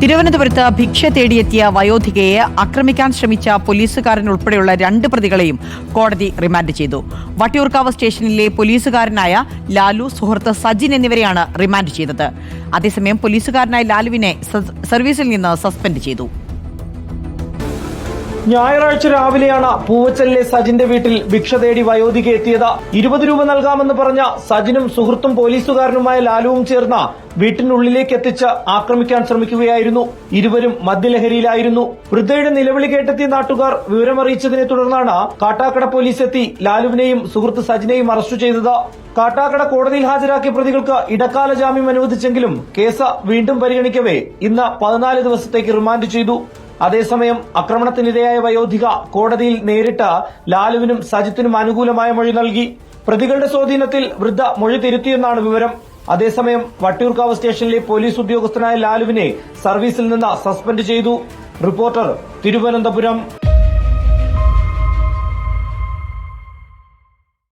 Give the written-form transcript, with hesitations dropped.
തിരുവനന്തപുരത്ത് ഭിക്ഷ തേടിയെത്തിയ വയോധികയെ ആക്രമിക്കാൻ ശ്രമിച്ച പോലീസുകാരൻ ഉൾപ്പെടെയുള്ള 2 പ്രതികളെയും കോടതി റിമാൻഡ് ചെയ്തു. വട്ടിയൂർക്കാവ് സ്റ്റേഷനിലെ പോലീസുകാരനായ ലാലു, സുഹൃത്ത് സജിൻ എന്നിവരെയാണ് റിമാൻഡ് ചെയ്തത്. അതേസമയം പോലീസുകാരനായ ലാലുവിനെ സർവീസിൽ നിന്ന് സസ്പെൻഡ് ചെയ്തു. ഞായറാഴ്ച രാവിലെയാണ് പൂവച്ചലിലെ സജിന്റെ വീട്ടിൽ ഭിക്ഷ തേടി വയോധിക എത്തിയത്. 20 രൂപ നൽകാമെന്ന് പറഞ്ഞ സജിനും സുഹൃത്തും പോലീസുകാരനുമായ ലാലുവും ചേർന്ന വീട്ടിനുള്ളിലേക്ക് എത്തിച്ച് ആക്രമിക്കാൻ ശ്രമിക്കുകയായിരുന്നു. ഇരുവരും മദ്യലഹരിയിലായിരുന്നു. വൃദ്ധയുടെ നിലവിളി കേട്ടെത്തിയ നാട്ടുകാർ വിവരമറിയിച്ചതിനെ തുടർന്നാണ് കാട്ടാക്കട പോലീസ് എത്തി ലാലുവിനെയും സുഹൃത്ത് സജിനെയും അറസ്റ്റ് ചെയ്തത്. കാട്ടാക്കട കോടതിയിൽ ഹാജരാക്കിയ പ്രതികൾക്ക് ഇടക്കാല ജാമ്യം അനുവദിച്ചെങ്കിലും കേസ് വീണ്ടും പരിഗണിക്കവേ ഇന്ന് 14 ദിവസത്തേക്ക് റിമാൻഡ് ചെയ്തു. അതേസമയം ആക്രമണത്തിനിരയായ വയോധിക കോടതിയിൽ നേരിട്ട് ലാലുവിനും സജിത്തിനും അനുകൂലമായ മൊഴി നൽകി. പ്രതികളുടെ സ്വാധീനത്തിൽ വൃദ്ധ മൊഴി തിരുത്തിയെന്നാണ് വിവരം. അതേസമയം വട്ടിയൂർക്കാവ് സ്റ്റേഷനിലെ പോലീസ് ഉദ്യോഗസ്ഥനായ ലാലുവിനെ സർവീസിൽ നിന്ന് സസ്പെൻഡ് ചെയ്തു. റിപ്പോർട്ടർ, തിരുവനന്തപുരം.